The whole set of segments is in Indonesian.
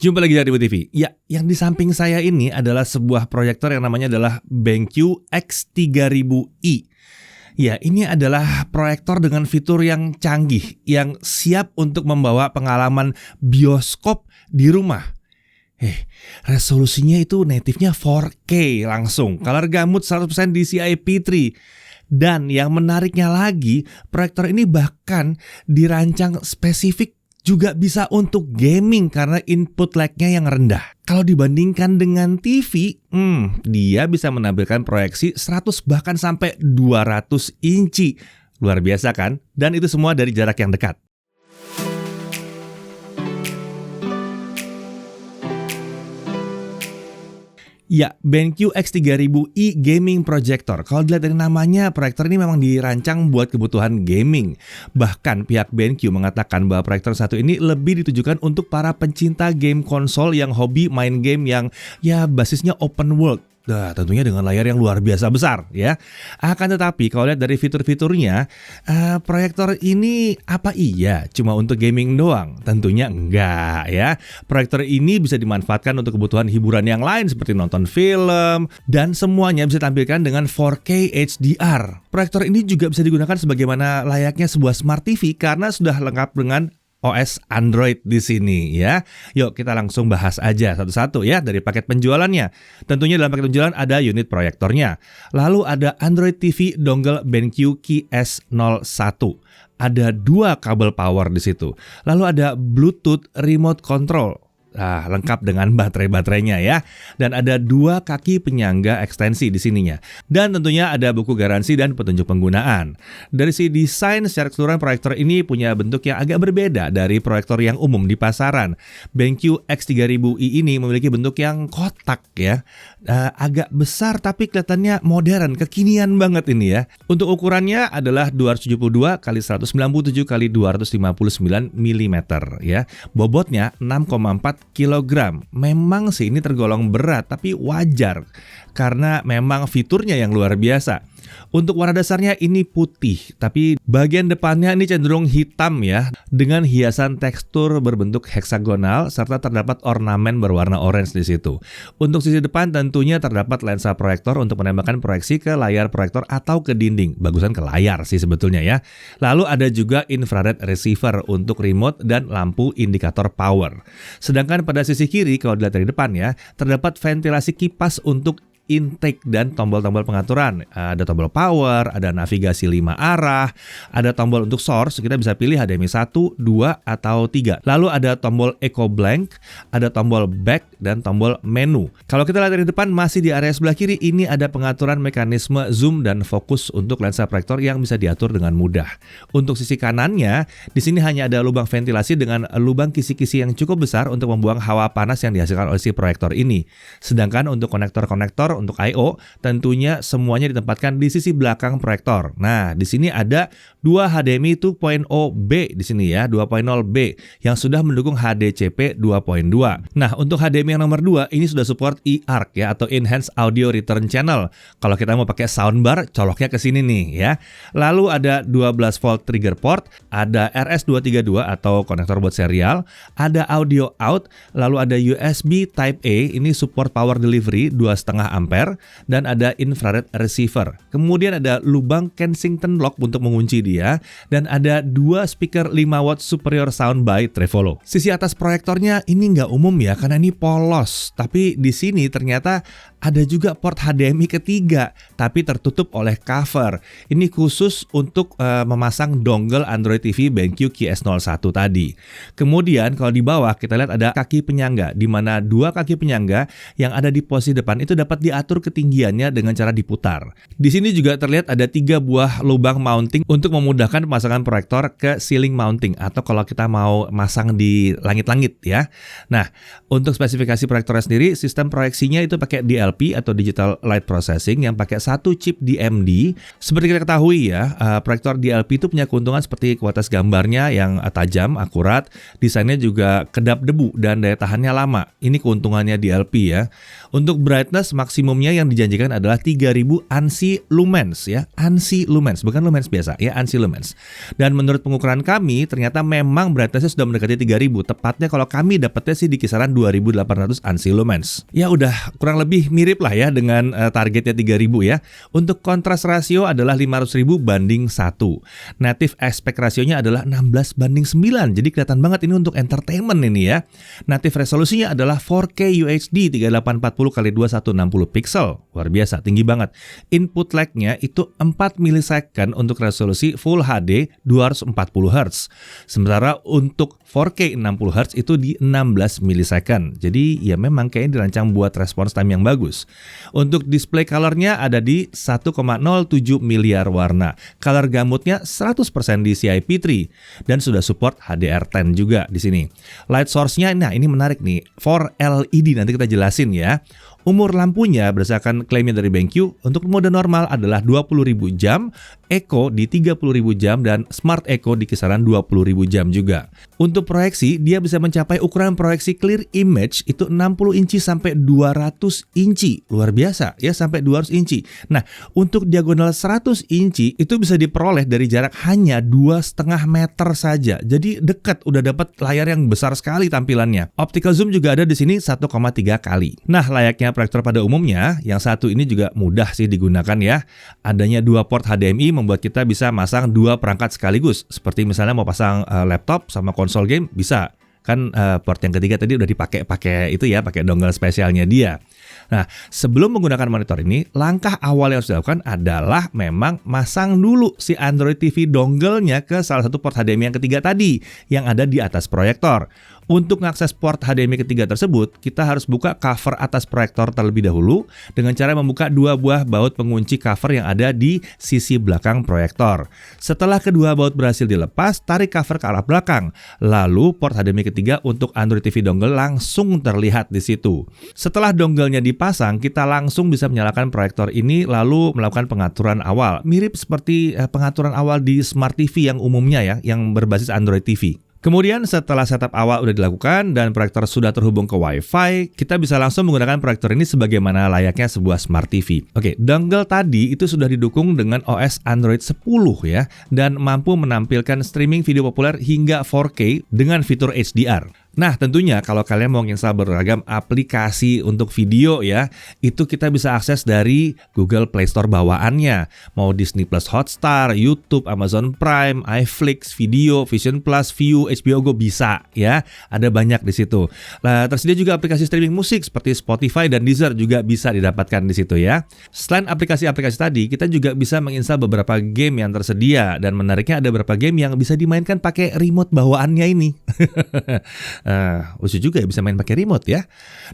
Jumpa lagi dari TV. Ya, yang di samping saya ini adalah sebuah proyektor yang namanya adalah BenQ X3000i. Ya, ini adalah proyektor dengan fitur yang canggih, yang siap untuk membawa pengalaman bioskop di rumah. Resolusinya itu native-nya 4K langsung, color gamut 100% DCI P3. Dan yang menariknya lagi, proyektor ini bahkan dirancang spesifik juga bisa untuk gaming karena input lag-nya yang rendah. Kalau dibandingkan dengan TV, dia bisa menampilkan proyeksi 100 bahkan sampai 200 inci. Luar biasa kan? Dan itu semua dari jarak yang dekat. Ya, BenQ X3000i Gaming Projector. Kalau dilihat dari namanya, proyektor ini memang dirancang buat kebutuhan gaming. Bahkan pihak BenQ mengatakan bahwa proyektor satu ini lebih ditujukan untuk para pencinta game konsol yang hobi main game yang basisnya open world. Nah, tentunya dengan layar yang luar biasa besar ya. Akan tetapi kalau lihat dari fitur-fiturnya, proyektor ini apa iya cuma untuk gaming doang? Tentunya enggak ya. Proyektor ini bisa dimanfaatkan untuk kebutuhan hiburan yang lain seperti nonton film, dan semuanya bisa ditampilkan dengan 4K HDR. Proyektor ini juga bisa digunakan sebagaimana layaknya sebuah smart TV karena sudah lengkap dengan OS Android di sini ya. Yuk kita langsung bahas aja satu-satu ya dari paket penjualannya. Tentunya dalam paket penjualan ada unit proyektornya. Lalu ada Android TV dongle BenQ Key S01. Ada 2 kabel power di situ. Lalu ada Bluetooth remote control. Lengkap dengan baterai-baterainya ya. Dan ada 2 kaki penyangga ekstensi di sininya. Dan tentunya ada buku garansi dan petunjuk penggunaan. Dari si desain secara keseluruhan proyektor ini punya bentuk yang agak berbeda dari proyektor yang umum di pasaran. BenQ X3000i ini memiliki bentuk yang kotak ya. Agak besar tapi kelihatannya modern, kekinian banget ini ya. Untuk ukurannya adalah 272 x 197 x 259 mm ya. Bobotnya 6,4 kilogram. Memang sih ini tergolong berat tapi wajar karena memang fiturnya yang luar biasa. Untuk warna dasarnya ini putih, tapi bagian depannya ini cenderung hitam ya, dengan hiasan tekstur berbentuk heksagonal serta terdapat ornamen berwarna orange di situ. Untuk sisi depan tentunya terdapat lensa proyektor untuk menembakkan proyeksi ke layar proyektor atau ke dinding. Bagusan ke layar sih sebetulnya ya. Lalu ada juga infrared receiver untuk remote dan lampu indikator power. Sedangkan pada sisi kiri kalau dilihat dari depan ya, terdapat ventilasi kipas untuk intake dan tombol-tombol pengaturan. Ada tombol power, ada navigasi 5 arah, ada tombol untuk source, kita bisa pilih HDMI 1, 2, atau 3. Lalu ada tombol echo blank, ada tombol back, dan tombol menu. Kalau kita lihat dari depan, masih di area sebelah kiri, ini ada pengaturan mekanisme zoom dan fokus untuk lensa proyektor yang bisa diatur dengan mudah. Untuk sisi kanannya, di sini hanya ada lubang ventilasi dengan lubang kisi-kisi yang cukup besar untuk membuang hawa panas yang dihasilkan oleh si proyektor ini. Sedangkan untuk konektor-konektor untuk I/O tentunya semuanya ditempatkan di sisi belakang proyektor. Nah, di sini ada 2 HDMI 2.0B di sini ya, 2.0B yang sudah mendukung HDCP 2.2. Nah, untuk HDMI yang nomor 2 ini sudah support eARC ya atau Enhanced Audio Return Channel. Kalau kita mau pakai soundbar, coloknya ke sini nih ya. Lalu ada 12 volt trigger port, ada RS232 atau konektor buat serial, ada audio out, lalu ada USB Type A, ini support power delivery 2,5 ampere, dan ada infrared receiver. Kemudian ada lubang Kensington lock untuk mengunci dia, dan ada 2 speaker 5 watt superior sound by Trevolo. Sisi atas proyektornya ini nggak umum ya karena ini polos, tapi di sini ternyata ada juga port HDMI ketiga, tapi tertutup oleh cover. Ini khusus untuk memasang dongle Android TV BenQ Key S01 tadi. Kemudian kalau di bawah kita lihat ada kaki penyangga, di mana 2 kaki penyangga yang ada di posisi depan itu dapat diatur ketinggiannya dengan cara diputar. Di sini juga terlihat ada 3 buah lubang mounting untuk memudahkan pemasangan proyektor ke ceiling mounting atau kalau kita mau masang di langit-langit ya. Nah, untuk spesifikasi proyektornya sendiri, sistem proyeksinya itu pakai DLP atau Digital Light Processing yang pakai 1 chip DMD. Seperti kita ketahui ya, proyektor DLP itu punya keuntungan seperti kualitas gambarnya yang tajam, akurat, desainnya juga kedap debu dan daya tahannya lama. Ini keuntungannya DLP ya. Untuk brightness maksimal maksimumnya yang dijanjikan adalah 3000 ANSI lumens ya, ANSI lumens, bukan lumens biasa ya, ANSI lumens. Dan menurut pengukuran kami ternyata memang brightness-nya sudah mendekati 3000. Tepatnya kalau kami dapatnya sih di kisaran 2800 ANSI lumens. Ya udah kurang lebih mirip lah ya dengan targetnya 3000 ya. Untuk kontras rasio adalah 500.000 banding 1. Native aspect rasionya adalah 16 banding 9. Jadi kelihatan banget ini untuk entertainment ini ya. Native resolusinya adalah 4K UHD 3840x2160 pixel. Luar biasa, tinggi banget. Input lag-nya itu 4 milisecond untuk resolusi Full HD 240 Hz. Sementara untuk 4K 60 Hz itu di 16 milisecond. Jadi ya memang kayaknya dirancang buat response time yang bagus. Untuk display color-nya ada di 1,07 miliar warna. Color gamutnya 100% DCI P3 dan sudah support HDR10 juga di sini. Light source-nya, nah ini menarik nih, 4 LED, nanti kita jelasin ya. Umur lampunya berdasarkan klaimnya dari BenQ untuk mode normal adalah 20.000 jam, Eco di 30.000 jam, dan Smart Eco di kisaran 20.000 jam juga. Untuk proyeksi, dia bisa mencapai ukuran proyeksi clear image itu 60 inci sampai 200 inci. Luar biasa ya, sampai 200 inci. Nah, untuk diagonal 100 inci itu bisa diperoleh dari jarak hanya 2,5 meter saja. Jadi dekat, udah dapat layar yang besar sekali tampilannya. Optical zoom juga ada di sini 1,3 kali. Nah, layaknya proyektor pada umumnya, yang satu ini juga mudah sih digunakan ya. Adanya 2 port HDMI membuat kita bisa masang 2 perangkat sekaligus. Seperti misalnya mau pasang laptop sama konsol game, bisa. Kan port yang ketiga tadi udah dipakai itu ya, pakai dongle spesialnya dia. Nah, sebelum menggunakan monitor ini, langkah awal yang harus dilakukan adalah memang masang dulu si Android TV dongle-nya ke salah satu port HDMI yang ketiga tadi, yang ada di atas proyektor. Untuk mengakses port HDMI ketiga tersebut, kita harus buka cover atas proyektor terlebih dahulu dengan cara membuka 2 buah baut pengunci cover yang ada di sisi belakang proyektor. Setelah kedua baut berhasil dilepas, tarik cover ke arah belakang. Lalu port HDMI ketiga untuk Android TV dongle langsung terlihat di situ. Setelah dongle-nya dipasang, kita langsung bisa menyalakan proyektor ini lalu melakukan pengaturan awal. Mirip seperti pengaturan awal di Smart TV yang umumnya ya, yang berbasis Android TV. Kemudian setelah setup awal udah dilakukan dan proyektor sudah terhubung ke Wi-Fi, kita bisa langsung menggunakan proyektor ini sebagaimana layaknya sebuah Smart TV. Oke, dongle tadi itu sudah didukung dengan OS Android 10 ya, dan mampu menampilkan streaming video populer hingga 4K dengan fitur HDR. Nah, tentunya kalau kalian mau install beragam aplikasi untuk video ya, itu kita bisa akses dari Google Play Store bawaannya. Mau Disney Plus Hotstar, YouTube, Amazon Prime, iFlix, Video, Vision Plus, View, HBO Go bisa ya. Ada banyak di situ. Nah, tersedia juga aplikasi streaming musik seperti Spotify dan Deezer juga bisa didapatkan di situ ya. Selain aplikasi-aplikasi tadi, kita juga bisa menginstal beberapa game yang tersedia, dan menariknya ada beberapa game yang bisa dimainkan pakai remote bawaannya ini. Lucu juga ya, bisa main pakai remote ya.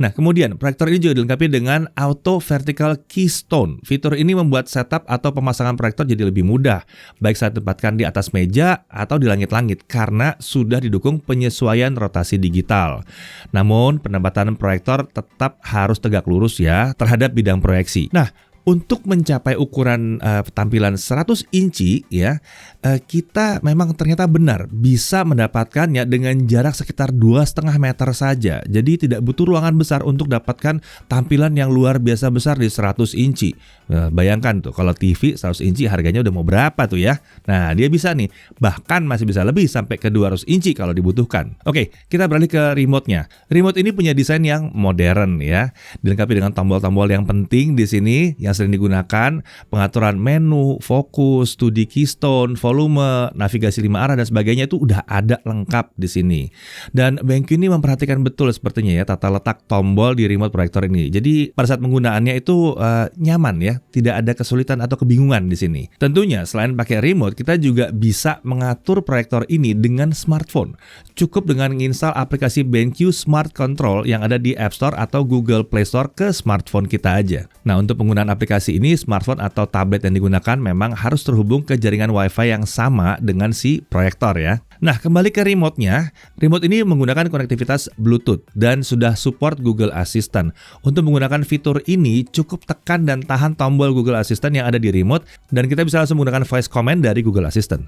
Nah, kemudian proyektor ini juga dilengkapi dengan Auto Vertical Keystone. Fitur ini membuat setup atau pemasangan proyektor jadi lebih mudah, baik saat ditempatkan di atas meja atau di langit-langit, karena sudah didukung penyesuaian rotasi digital. Namun, penempatan proyektor tetap harus tegak lurus ya terhadap bidang proyeksi. Nah, untuk mencapai ukuran tampilan 100 inci ya, kita memang ternyata benar bisa mendapatkannya dengan jarak sekitar 2,5 meter saja. Jadi tidak butuh ruangan besar untuk dapatkan tampilan yang luar biasa besar di 100 inci. Nah, bayangkan tuh kalau TV 100 inci harganya udah mau berapa tuh ya. Nah, dia bisa nih, bahkan masih bisa lebih sampai ke 200 inci kalau dibutuhkan. Oke, kita beralih ke remote-nya. Remote ini punya desain yang modern ya, dilengkapi dengan tombol-tombol yang penting di sini yang sering digunakan, pengaturan menu, fokus, studi keystone, volume, navigasi 5 arah dan sebagainya itu udah ada lengkap di sini. Dan BenQ ini memperhatikan betul sepertinya ya tata letak tombol di remote proyektor ini. Jadi pada saat penggunaannya itu nyaman ya, tidak ada kesulitan atau kebingungan di sini. Tentunya selain pakai remote, kita juga bisa mengatur proyektor ini dengan smartphone. Cukup dengan menginstal aplikasi BenQ Smart Control yang ada di App Store atau Google Play Store ke smartphone kita aja. Nah, untuk penggunaan aplikasi ini, smartphone atau tablet yang digunakan memang harus terhubung ke jaringan Wi-Fi yang sama dengan si proyektor ya. Nah, kembali ke remote-nya. Remote ini menggunakan konektivitas Bluetooth dan sudah support Google Assistant. Untuk menggunakan fitur ini, cukup tekan dan tahan tombol Google Assistant yang ada di remote, dan kita bisa langsung menggunakan voice command dari Google Assistant.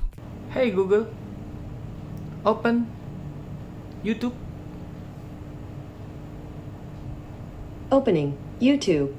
Hey Google, open YouTube. Opening YouTube.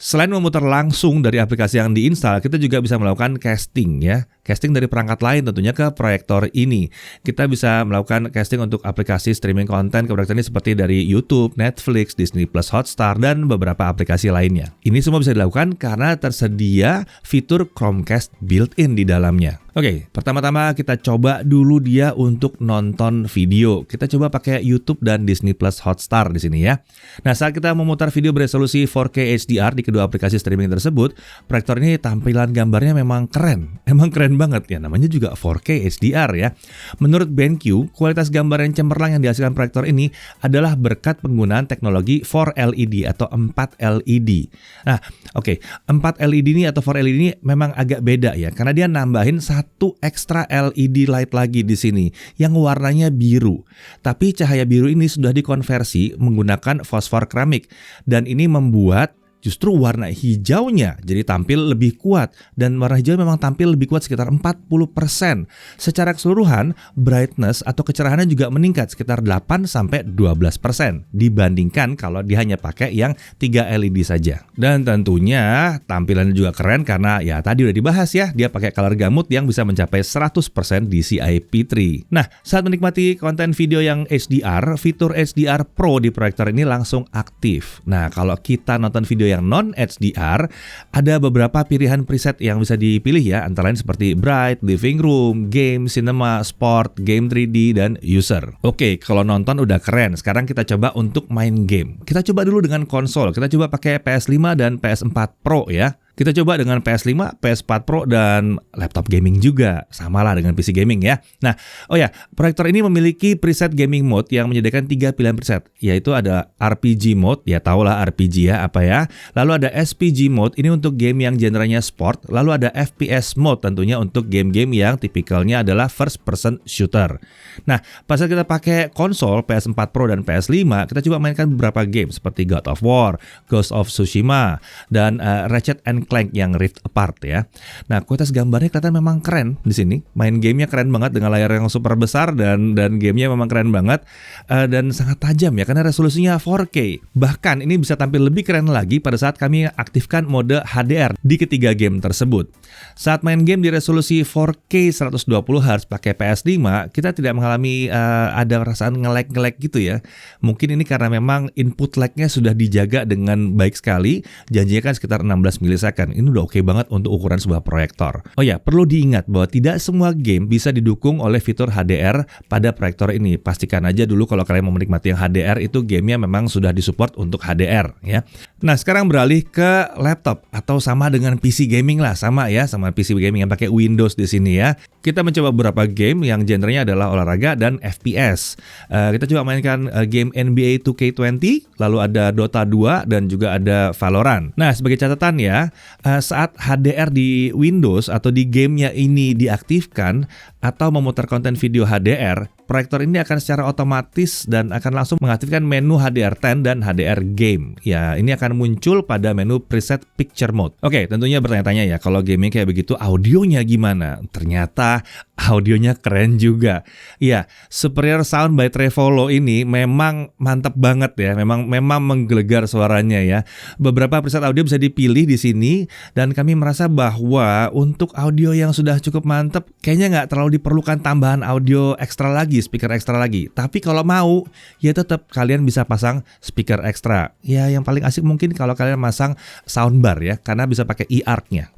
Selain memutar langsung dari aplikasi yang diinstal, kita juga bisa melakukan casting ya. Casting dari perangkat lain tentunya ke proyektor ini. Kita bisa melakukan casting untuk aplikasi streaming konten ke proyektor ini seperti dari YouTube, Netflix, Disney Plus Hotstar, dan beberapa aplikasi lainnya. Ini semua bisa dilakukan karena tersedia fitur Chromecast built-in di dalamnya. Oke, pertama-tama kita coba dulu dia untuk nonton video. Kita coba pakai YouTube dan Disney Plus Hotstar di sini ya. Nah, saat kita memutar video beresolusi 4K HDR di kedua aplikasi streaming tersebut, proyektor ini tampilan gambarnya memang keren. Emang keren banget ya, namanya juga 4K HDR ya. Menurut BenQ, kualitas gambar yang cemerlang yang dihasilkan proyektor ini adalah berkat penggunaan teknologi 4LED atau 4 LED. Nah, oke, 4 LED ini atau 4 LED ini memang agak beda ya, karena dia nambahin satu ekstra LED light lagi di sini yang warnanya biru. Tapi cahaya biru ini sudah dikonversi menggunakan fosfor keramik dan ini membuat justru warna hijaunya jadi tampil lebih kuat, dan warna hijau memang tampil lebih kuat sekitar 40%. Secara keseluruhan, brightness atau kecerahannya juga meningkat sekitar 8-12% dibandingkan kalau dia hanya pakai yang 3 LED saja. Dan tentunya tampilannya juga keren karena ya tadi udah dibahas ya, dia pakai color gamut yang bisa mencapai 100% DCI-P3. Nah, saat menikmati konten video yang HDR, fitur HDR Pro di proyektor ini langsung aktif. Nah, kalau kita nonton video yang non HDR, ada beberapa pilihan preset yang bisa dipilih ya, antara lain seperti Bright, Living Room, Game, Cinema, Sport, Game 3D, dan User. Oke, kalau nonton udah keren. Sekarang kita coba untuk main game. Kita coba dulu dengan konsol. Kita coba pakai PS5 dan PS4 Pro ya. Kita coba dengan PS5, PS4 Pro, dan laptop gaming juga. Sama lah dengan PC gaming ya. Nah, proyektor ini memiliki preset gaming mode yang menyediakan 3 pilihan preset. Yaitu ada RPG mode, ya tahulah RPG ya apa ya. Lalu ada SPG mode, ini untuk game yang genrenya sport. Lalu ada FPS mode, tentunya untuk game-game yang tipikalnya adalah first person shooter. Nah, pas kita pakai konsol PS4 Pro dan PS5, kita coba mainkan beberapa game seperti God of War, Ghost of Tsushima, dan Ratchet & Clank yang Rift Apart ya. Nah, kualitas gambarnya kelihatan memang keren di sini. Main gamenya keren banget dengan layar yang super besar dan gamenya memang keren banget dan sangat tajam ya karena resolusinya 4K. Bahkan ini bisa tampil lebih keren lagi pada saat kami aktifkan mode HDR di ketiga game tersebut. Saat main game di resolusi 4K 120Hz pakai PS5, kita tidak mengalami ada perasaan nge-lag gitu ya. Mungkin ini karena memang input lag-nya sudah dijaga dengan baik sekali. Janjinya kan sekitar 16 milisekund. Ini udah oke banget untuk ukuran sebuah proyektor. Oh ya, perlu diingat bahwa tidak semua game bisa didukung oleh fitur HDR pada proyektor ini. Pastikan aja dulu kalau kalian mau menikmati yang HDR itu gamenya memang sudah disupport untuk HDR ya. Nah, sekarang beralih ke laptop atau sama dengan PC gaming lah, sama PC gaming yang pakai Windows di sini ya. Kita mencoba beberapa game yang genrenya adalah olahraga dan FPS. Kita coba mainkan game NBA 2K20, lalu ada Dota 2 dan juga ada Valorant. Nah, sebagai catatan ya, saat HDR di Windows atau di gamenya ini diaktifkan atau memutar konten video HDR, proyektor ini akan secara otomatis dan akan langsung mengaktifkan menu HDR10 dan HDR Game. Ya, ini akan muncul pada menu preset Picture Mode. Oke, tentunya bertanya-tanya ya, kalau gaming kayak begitu audionya gimana? Ternyata audionya keren juga. Ya, Superior Sound by Trevolo ini memang mantap banget ya. Memang menggelegar suaranya ya. Beberapa preset audio bisa dipilih di sini dan kami merasa bahwa untuk audio yang sudah cukup mantap, kayaknya nggak terlalu diperlukan tambahan audio ekstra lagi, speaker ekstra lagi. Tapi kalau mau, ya tetap kalian bisa pasang speaker ekstra. Ya, yang paling asik mungkin kalau kalian masang soundbar ya, karena bisa pakai e-arc-nya.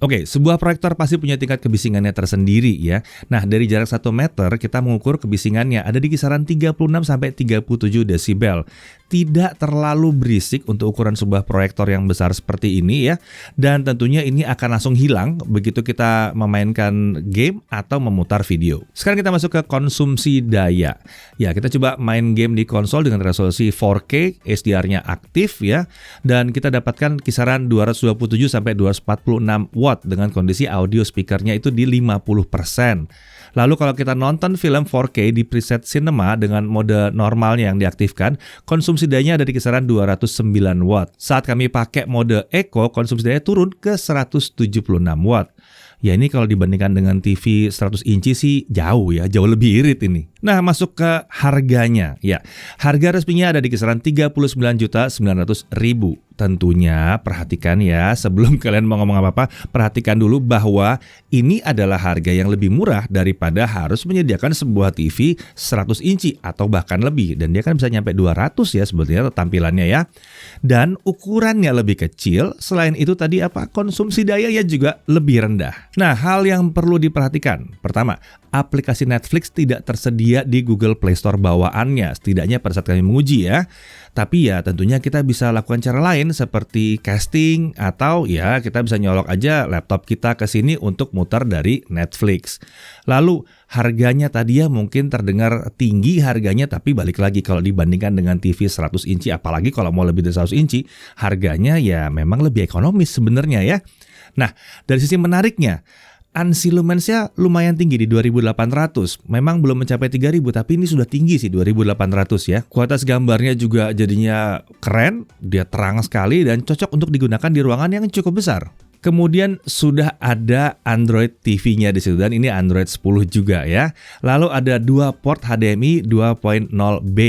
Oke, sebuah proyektor pasti punya tingkat kebisingannya tersendiri ya. Nah, dari jarak 1 meter kita mengukur kebisingannya ada di kisaran 36 sampai 37 desibel. tidak terlalu berisik untuk ukuran sebuah proyektor yang besar seperti ini ya. Dan tentunya ini akan langsung hilang begitu kita memainkan game atau memutar video. Sekarang kita masuk ke konsumsi daya. Ya, kita coba main game di konsol dengan resolusi 4K, HDR-nya aktif ya. Dan kita dapatkan kisaran 227 sampai 246 watt dengan kondisi audio speakernya itu di 50%. Lalu kalau kita nonton film 4K di preset Cinema dengan mode normalnya yang diaktifkan, konsumsi dayanya ada di kisaran 209 watt. Saat kami pakai mode Eco, konsumsi daya turun ke 176 watt. Ya ini kalau dibandingkan dengan TV 100 inci sih jauh ya, jauh lebih irit ini. Nah, masuk ke harganya. Ya, harga resminya ada di kisaran 39.900.000. Tentunya perhatikan ya, sebelum kalian mau ngomong apa-apa, perhatikan dulu bahwa ini adalah harga yang lebih murah daripada harus menyediakan sebuah TV 100 inci atau bahkan lebih. Dan dia kan bisa nyampe 200 ya sebetulnya tampilannya ya. Dan ukurannya lebih kecil, selain itu tadi konsumsi dayanya juga lebih rendah. Nah, hal yang perlu diperhatikan. Pertama, aplikasi Netflix tidak tersedia di Google Play Store bawaannya, setidaknya pada saat kami menguji ya. Tapi ya tentunya kita bisa lakukan cara lain seperti casting atau ya kita bisa nyolok aja laptop kita ke sini untuk muter dari Netflix. Lalu harganya tadi ya mungkin terdengar tinggi harganya, tapi balik lagi kalau dibandingkan dengan TV 100 inci, apalagi kalau mau lebih dari 100 inci, harganya ya memang lebih ekonomis sebenarnya ya. Nah, dari sisi menariknya, ANSI Lumens-nya lumayan tinggi di 2800. Memang belum mencapai 3000, tapi ini sudah tinggi sih 2800 ya. Kualitas gambarnya juga jadinya keren, dia terang sekali dan cocok untuk digunakan di ruangan yang cukup besar. Kemudian sudah ada Android TV-nya di situ dan ini Android 10 juga ya. Lalu ada 2 port HDMI 2.0B.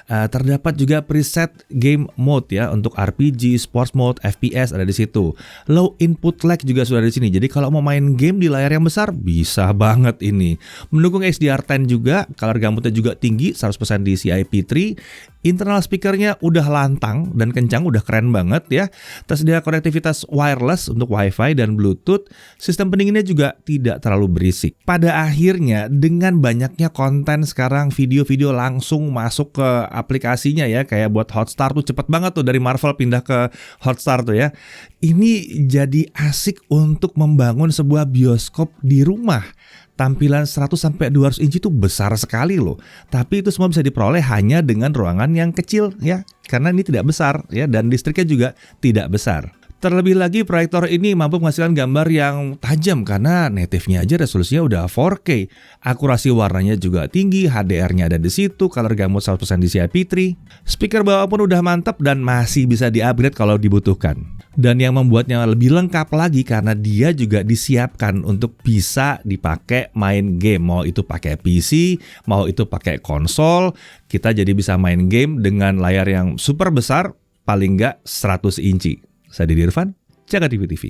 Terdapat juga preset game mode ya untuk RPG, sports mode, FPS ada di situ. Low input lag juga sudah ada di sini. Jadi kalau mau main game di layar yang besar bisa banget ini. Mendukung HDR10 juga, color gamutnya juga tinggi 100% DCI P3. Internal speakernya udah lantang dan kencang, udah keren banget ya. Tersedia konektivitas wireless untuk Wi-Fi dan Bluetooth. Sistem pendinginnya juga tidak terlalu berisik. Pada akhirnya dengan banyaknya konten sekarang, video-video langsung masuk ke aplikasinya ya. Kayak buat Hotstar tuh cepet banget tuh dari Marvel pindah ke Hotstar tuh ya. Ini jadi asik untuk membangun sebuah bioskop di rumah. Tampilan 100-200 inci itu besar sekali loh. Tapi itu semua bisa diperoleh hanya dengan ruangan yang kecil ya. Karena ini tidak besar ya dan listriknya juga tidak besar. Terlebih lagi proyektor ini mampu menghasilkan gambar yang tajam karena native-nya aja resolusinya udah 4K. Akurasi warnanya juga tinggi, HDR-nya ada di situ, color gamut 100% DCI P3. Speaker bawah pun udah mantap dan masih bisa di-upgrade kalau dibutuhkan. Dan yang membuatnya lebih lengkap lagi karena dia juga disiapkan untuk bisa dipakai main game. Mau itu pakai PC, mau itu pakai konsol, kita jadi bisa main game dengan layar yang super besar, paling nggak 100 inci. Saya Didi Irfan, Jaga TV TV.